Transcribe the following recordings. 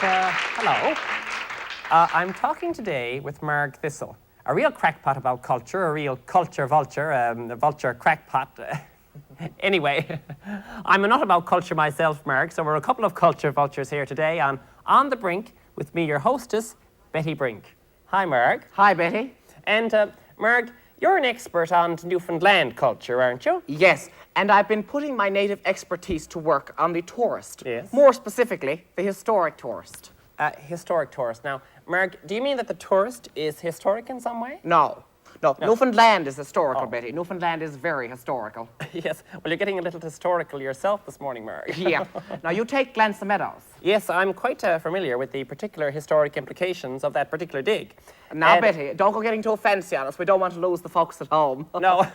Hello. I'm talking today with Marg Thistle, a real crackpot about culture, a real culture vulture, a vulture crackpot. Anyway, I'm not about culture myself, Marg, so we're a couple of culture vultures here today on the Brink with me, your hostess, Betty Brink. Hi, Marg. Hi, Betty. And, Marg, you're an expert on Newfoundland culture, aren't you? Yes, and I've been putting my native expertise to work on the tourist. Yes. More specifically, the historic tourist. Historic tourist. Now, Marg, do you mean that the tourist is historic in some way? No. Newfoundland is historical, Oh. Betty. Newfoundland is very historical. Yes. Well, you're getting a little historical yourself this morning, Marg. Yeah. Now, you take Glance Meadows. Yes, I'm quite familiar with the particular historic implications of that particular dig. Now, And- Betty, don't go getting too fancy on us. We don't want to lose the folks at home. No,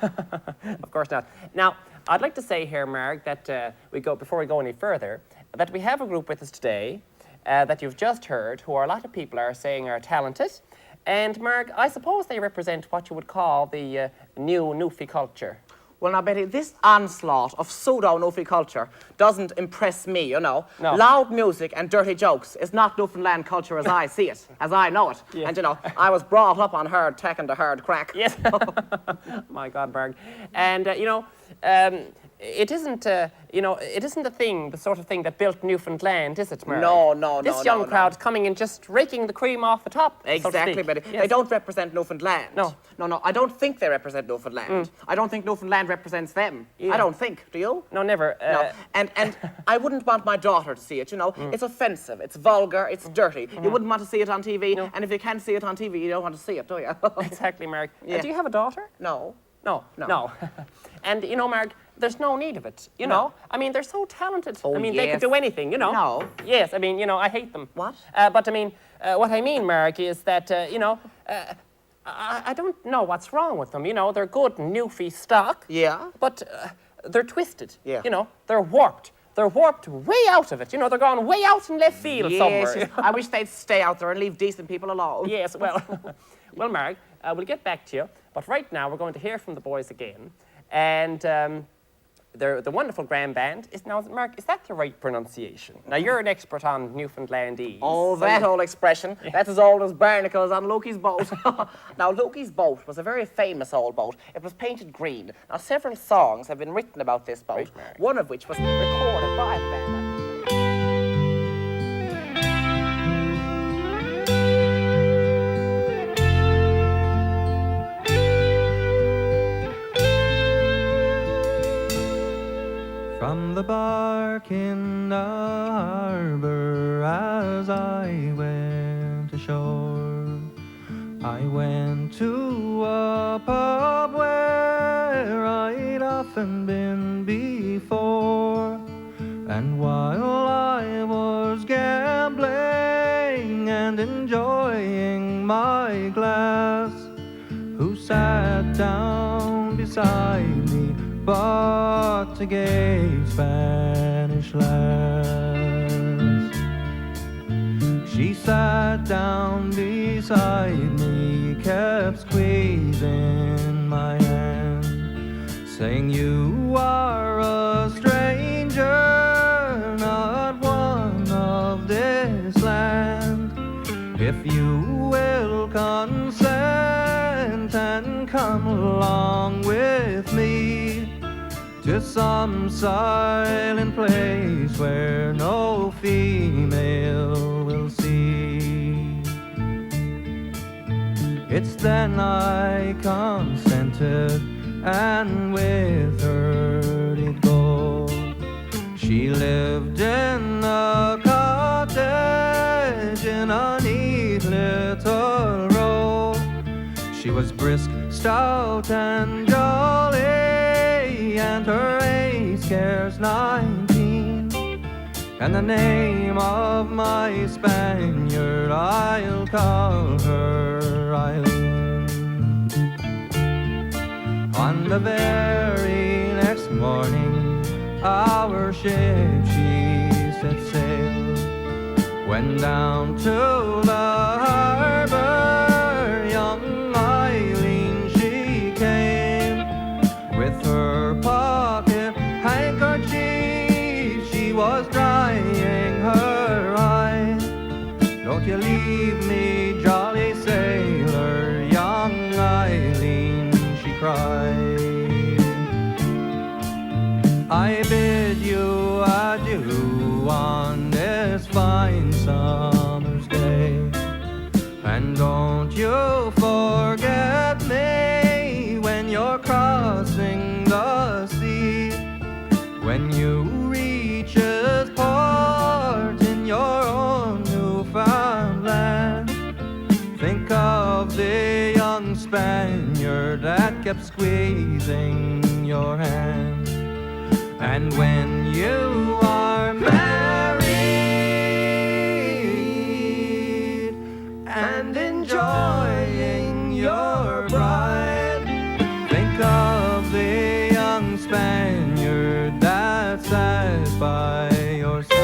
of course not. Now, I'd like to say here, Marg, that before we go any further, that we have a group with us today that you've just heard, who a lot of people are saying are talented. And, Marg, I suppose they represent what you would call the new Newfie culture. Well, now, Betty, this onslaught of pseudo-Newfie culture doesn't impress me, you know. No. Loud music and dirty jokes is not Newfoundland culture as I see it, as I know it. Yeah. And, you know, I was brought up on hard tech and the hard crack. Yes. My God, Marg. And, it isn't, it isn't the sort of thing that built Newfoundland, is it, Marg? No, This young crowd's coming and just raking the cream off the top, so to Exactly, speak. Betty. Yes. They don't represent Newfoundland. No. No, I don't think they represent Newfoundland. I don't think Newfoundland represents them. Yeah. I don't think. Do you? No, never. No. And I wouldn't want my daughter to see it, you know. It's offensive, it's vulgar, it's dirty. You wouldn't want to see it on TV, No. and if you can't see it on TV, you don't want to see it, do you? Exactly, Marg. Yeah. Do you have a daughter? No. No. And, Marg, there's no need of it, you No. know? I mean, they're so talented. Oh, I mean, they yes. could do anything, you know? No. Yes, I mean, I hate them. What? But, I mean, what I mean, Marg, is that, I don't know what's wrong with them, They're good Newfie stock. Yeah? But they're twisted. Yeah. They're warped. They're warped way out of it. They're gone way out in left field somewhere. Yes, I wish they'd stay out there and leave decent people alone. Yes, well, well, Marg, we'll get back to you. But right now, we're going to hear from the boys again. And they're the wonderful grand band. Marg, is that the right pronunciation? Now, you're an expert on Newfoundlandese. Oh, so that you- old expression. That's as old as barnacles on Loki's boat. Now, Loki's boat was a very famous old boat. It was painted green. Now, several songs have been written about this boat, Right, Mary. one of which was recorded by the band. From the bark in the harbor as I went ashore, I went to a pub where I'd often been before. And while I was gambling and enjoying my glass, who sat down beside me but a gay Spanish lass. She sat down beside me, kept squeezing my hand, saying, "You are a stranger, not one of this land. If you will consent and come along with me to some silent place where no female will see." It's then I consented, and with her did go. She lived in a cottage in a neat little row. She was brisk, stout, and jolly, and her age scarce 19. And the name of my Spaniard, I'll call her Eileen. On the very next morning, our ship, she set sail, went down to the harbor. Young Eileen, she came with her pocket handkerchief. She was drying her eyes you leave me, jolly sailor, young Eileen, she cried. I bid you adieu on this fine summer's day, and don't you forget me when you're crossing the sea. When you reach his port in your own Newfoundland, think of the young Spaniard that kept squeezing your hand. And when you are married and enjoying your bride, think of the young Spaniard that sat by your side.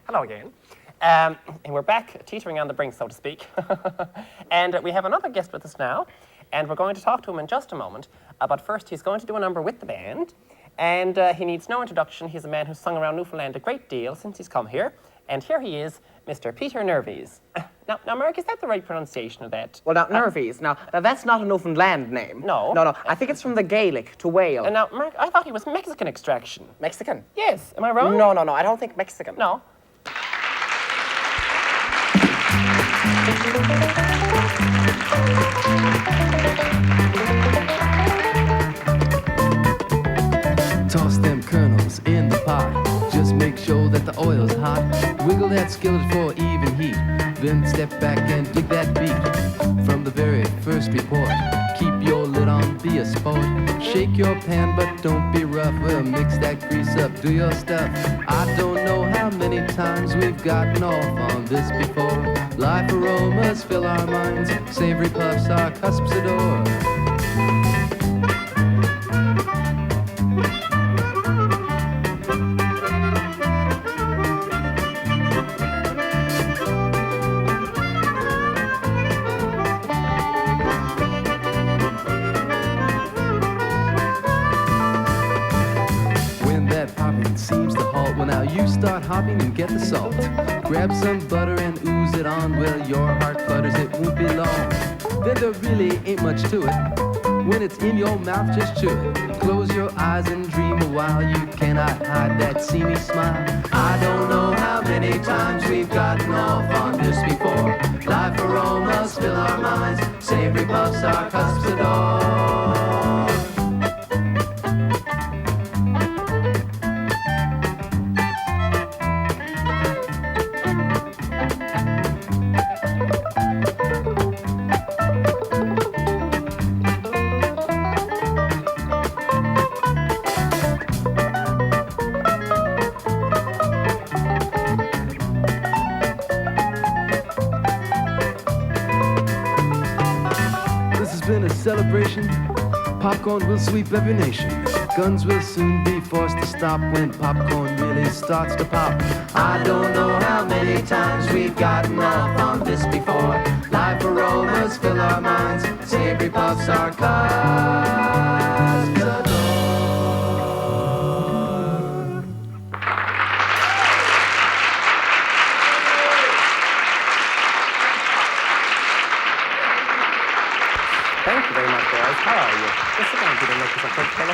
Hello again. And we're back teetering on the brink, so to speak. And we have another guest with us now, and we're going to talk to him in just a moment. But first, he's going to do a number with the band, and he needs no introduction. He's a man who's sung around Newfoundland a great deal since he's come here. And here he is, Mr. Peter Nervies. Now, Mark, is that the right pronunciation of that? Well, now, Nervies, now, that's not a Newfoundland name. No. No, I think it's from the Gaelic, to whale. And now, Mark, I thought he was Mexican extraction. Mexican? Yes, am I wrong? No, I don't think Mexican. No. Toss them kernels in the pot. Just make sure that the oil's hot. Wiggle that skillet for even heat. Then step back and dig that beat. From the very first report, keep your lid on, be a sport. Shake your pan, but don't be rough. Well, mix that grease up, do your stuff. I don't know how many times we've gotten off on this before. Life aromas fill our minds. Savory puffs are cusps adore. You start hopping and get the salt. Grab some butter and ooze it on. Well, your heart flutters, it won't be long. Then there really ain't much to it. When it's in your mouth, just chew it. Close your eyes and dream a while. You cannot hide that seamy smile. I don't know how many times we've gotten off on this before. Life aromas fill our minds. Savory puffs our cusps adore. Celebration, popcorn will sweep every nation. Guns will soon be forced to stop when popcorn really starts to pop. I don't know how many times we've gotten off on this before. Life aromas fill our minds. Savory puffs are cusps adore. Thank you very much, boys. How are you? Just sit down, Peter, make yourself comfortable.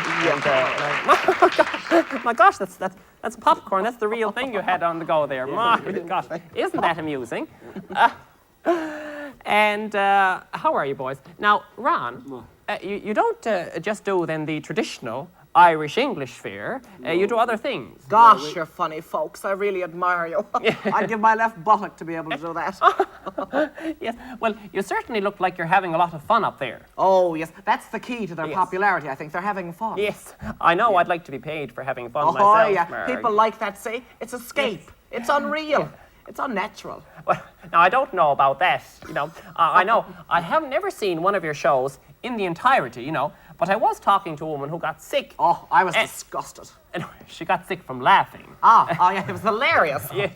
My gosh, that's popcorn. That's the real thing you had on the go there. My gosh, isn't that amusing? And how are you, boys? Now, Ron, you don't just do then the traditional Irish-English fare. You do other things. Gosh, you're funny, folks. I really admire you. I'd give my left buttock to be able to do that. Yes, well, you certainly look like you're having a lot of fun up there. Oh, yes. That's the key to their popularity, I think. They're having fun. Yes, I know. I'd like to be paid for having fun myself. Oh, yeah. Mark. People like that say it's escape. It's unreal. It's unnatural. Well, now, I don't know about that, you know. I know I have never seen one of your shows in the entirety, you know. But I was talking to a woman who got sick. Oh, I was And- disgusted. And she got sick from laughing. Oh yeah, it was hilarious. Yes.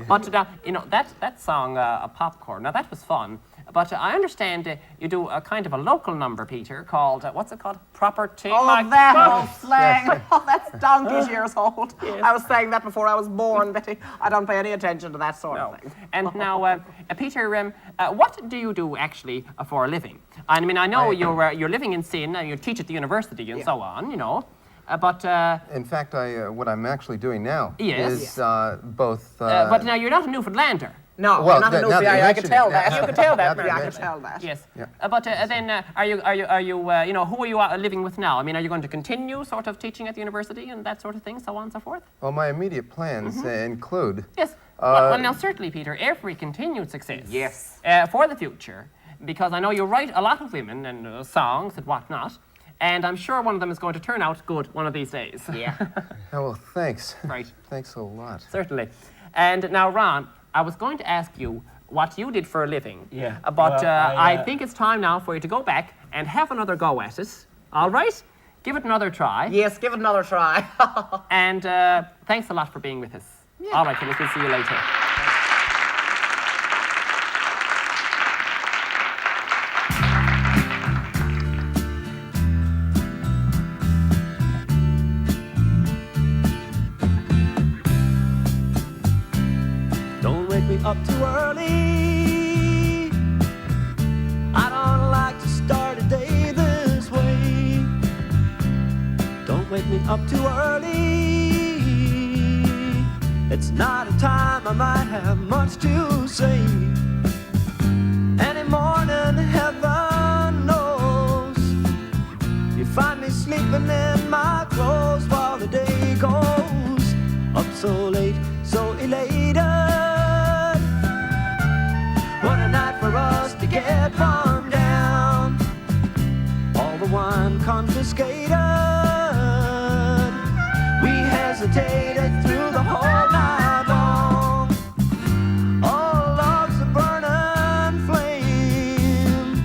But you know, that song, Popcorn, now that was fun. But I understand you do a kind of a local number, Peter, called, what's it called? Proper Tea. Oh, My that God. old slang. Oh, that's donkey's years old. I was saying that before I was born, Betty. I don't pay any attention to that sort No. of thing. And now, Peter, what do you do actually for a living? I mean, I know you're living in Sin and you teach at the university and so on, you know. But In fact, what I'm actually doing now Yes. is both. but now you're not a Newfoundlander. No, Well, you're not a now that Newfie. you I can mention tell it, that. now- You can tell that. now that Yeah, you I can mention tell that. Yes. Yeah. But then, are you, you know, who are you living with now? I mean, are you going to continue sort of teaching at the university and that sort of thing, so on and so forth? Well, my immediate plans include. Yes. Well, now, certainly, Peter, every continued success. Yes. For the future, because I know you write a lot of women and songs and whatnot, and I'm sure one of them is going to turn out good one of these days. Yeah. Oh, well, thanks. Right. Thanks a lot. Certainly. And now, Ron, I was going to ask you what you did for a living. Yeah. But Well, I think it's time now for you to go back and have another go at it. All right? Give it another try. Yes, give it another try. And thanks a lot for being with us. All right, fellas, we'll see you later. Don't wake me up too early. I don't like to start a day this way. Don't wake me up too early. It's not a time I might have much to say. Any morning, heaven knows, you find me sleeping in my clothes while the day goes. Up so late, so elated. What a night for us to get run down. All the wine confiscated. We hesitated through the whole night long. All love's a burning flame.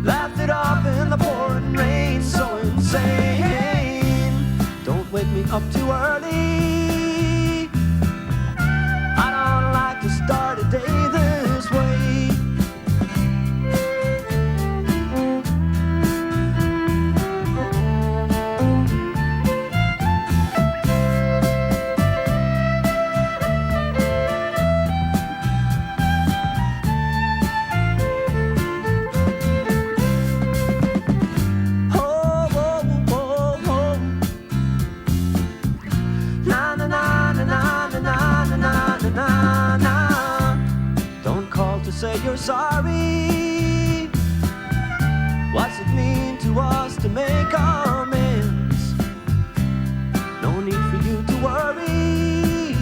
Laughed it off in the pouring rain, so insane. Don't wake me up too early. I don't like to start a day this way. Oh, oh, oh, oh. Na na na na na na na na na na na. Don't call to say you're sorry. What's it mean to us to make amends? No need for you to worry.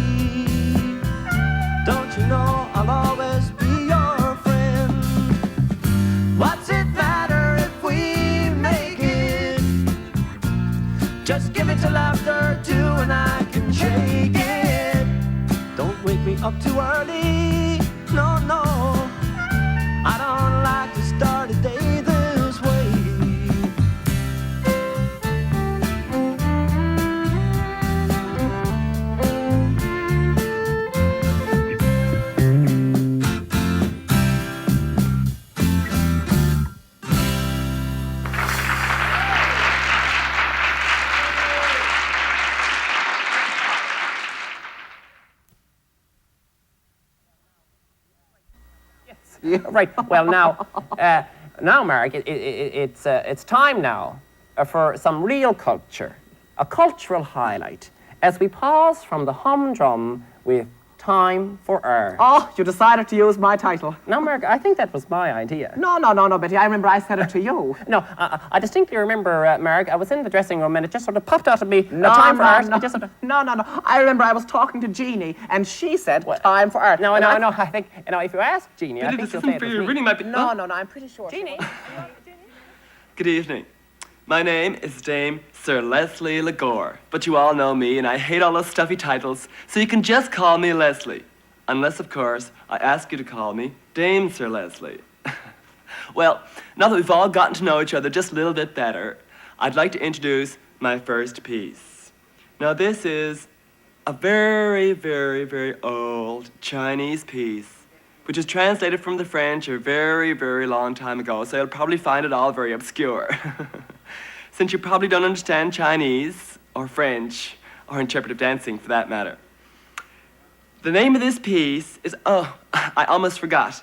Don't you know I'll always be your friend? What's it matter if we make it? Just give it to laughter too, and I can shake it. Don't wake me up too early. No, no. I don't like to start a day this way. Right. Well, now, Mark, it's time now for some real culture, a cultural highlight, as we pause from the humdrum with Time for Air. Oh, you decided to use my title. Now, Mark, I think that was my idea. No, Betty. I remember I said it to you. No, I distinctly remember, Mark, I was in the dressing room and it just sort of popped out of me. No, Time for Art. no. It just sort of, No. I remember I was talking to Jeannie, and she said, time for art. no, And I- I think, if you ask Jeannie, I think she'll say it was me. might be. No, I'm pretty sure. Jeannie? Good evening. My name is Dame Sir Leslie Lagore, but you all know me and I hate all those stuffy titles, so you can just call me Leslie. Unless, of course, I ask you to call me Dame Sir Leslie. Well, now that we've all gotten to know each other just a little bit better, I'd like to introduce my first piece. Now, this is a very, very, very old Chinese piece, which is translated from the French a very, very long time ago, so you'll probably find it all very obscure. Since you probably don't understand Chinese, or French, or interpretive dancing for that matter. The name of this piece is, oh, I almost forgot.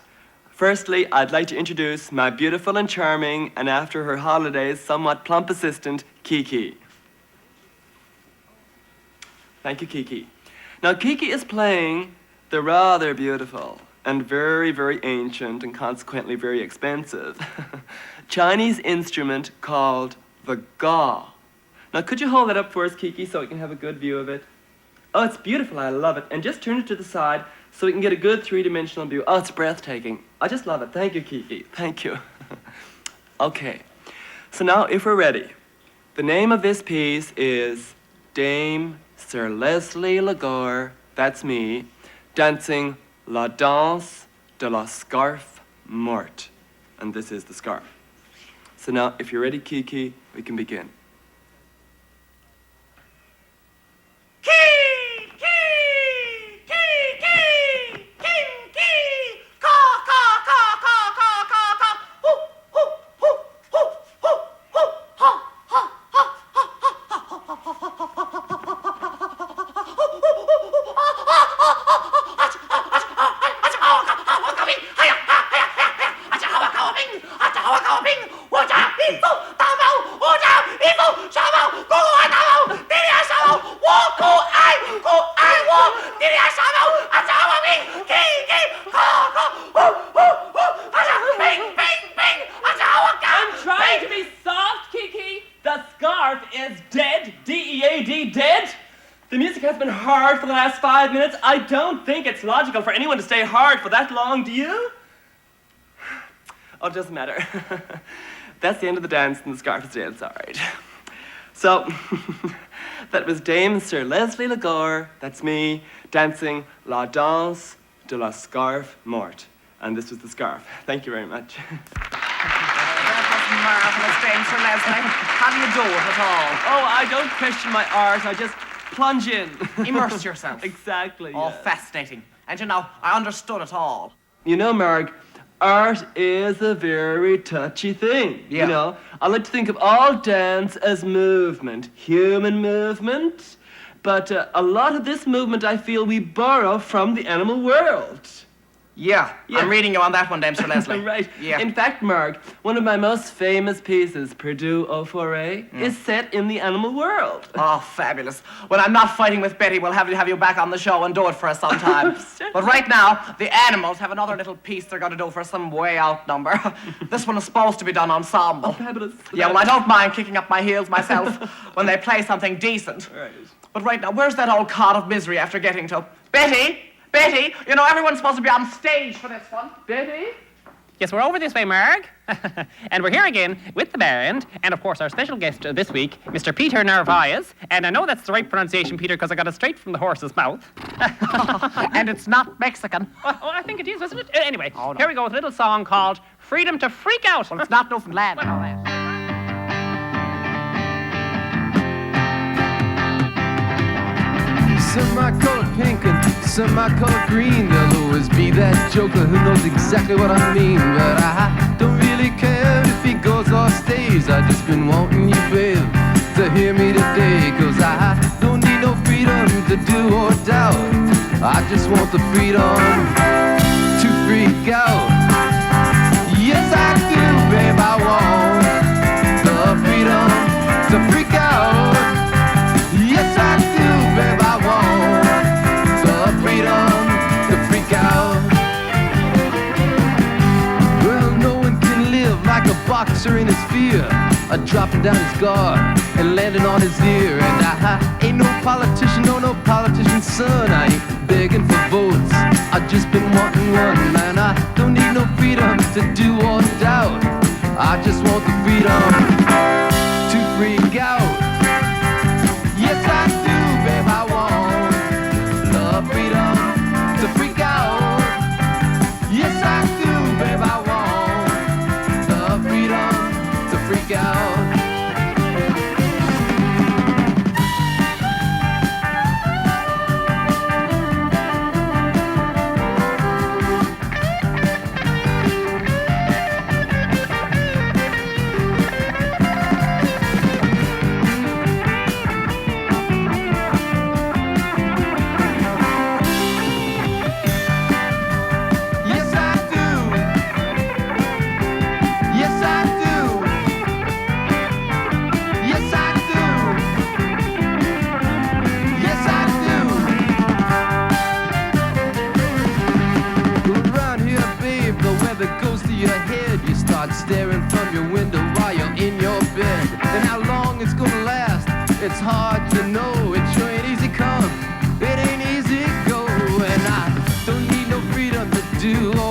Firstly, I'd like to introduce my beautiful and charming, and after her holidays, somewhat plump assistant, Kiki. Thank you, Kiki. Now, Kiki is playing the rather beautiful and very, very ancient and consequently very expensive Chinese instrument called the ga. Now, could you hold that up for us, Kiki, so we can have a good view of it? Oh, it's beautiful. I love it. And just turn it to the side so we can get a good three-dimensional view. Oh, it's breathtaking. I just love it. Thank you, Kiki. Thank you. Okay. So now, if we're ready, the name of this piece is Dame Sir Leslie Lagore, that's me, dancing La Danse de la Scarf Morte. And this is the scarf. So now, if you're ready, Kiki, we can begin. For the last 5 minutes, I don't think it's logical for anyone to stay hard for that long, do you? Oh, it doesn't matter. That's the end of the dance and the scarf is dead, it's all right. So, that was Dame Sir Leslie Lagore, that's me, dancing La Danse de la Scarf Morte. And this was the scarf. Thank you very much. That was marvelous, Dame Sir Leslie. How do you do it at all? Oh, I don't question my art, I just plunge in. Immerse yourself. Exactly. Oh, yes. fascinating. And you know, I understood it all. You know, Marg, art is a very touchy thing. Yeah. You know, I like to think of all dance as movement, human movement. But a lot of this movement I feel we borrow from the animal world. Yeah, Yeah. I'm reading you on that one, Dame Sir Leslie. Right. Yeah. In fact, Marg, one of my most famous pieces, Perdue au Forêt, is set in the animal world. Oh, fabulous. When I'm not fighting with Betty, we'll have you back on the show and do it for us sometime. But right now, the animals have another little piece they're going to do for some way out number. This one is supposed to be done ensemble. Oh, fabulous. Yeah, well, I don't mind kicking up my heels myself when they play something decent. Right. But right now, where's that old cod of misery after getting to? Betty! Betty! You know, everyone's supposed to be on stage for this one. Betty? Yes, we're over this way, Marg. And we're here again with the band, and of course our special guest this week, Mr. Peter Narvaez. And I know that's the right pronunciation, Peter, because I got it straight from the horse's mouth. And it's not Mexican. Oh, I think it is, isn't it? Anyway, Here we go with a little song called Freedom to Freak Out. Well, it's not Newfoundland. Well, all right. Semi-colored pink and semi-colored green. There'll always be that joker who knows exactly what I mean. But I don't really care if he goes or stays. I just been wanting you, babe, to hear me today. Cause I don't need no freedom to do or doubt. I just want the freedom to freak out. Yes, I do, babe, I want the freedom to freak out. Yes, I do, babe, I want the freedom to freak out. Well, no one can live like a boxer in his fear, dropping down his guard and landing on his ear. And I ain't no politician, no politician's son. I ain't begging for votes, I just been wanting one. And I don't need no freedom to do or doubt. I just want the freedom to freak out. Yes, I do, babe, I want the freedom to freak out. Yes, I do, babe, I want staring from your window while you're in your bed. And how long it's gonna last, it's hard to know. It sure ain't easy come, it ain't easy go. And I don't need no freedom to do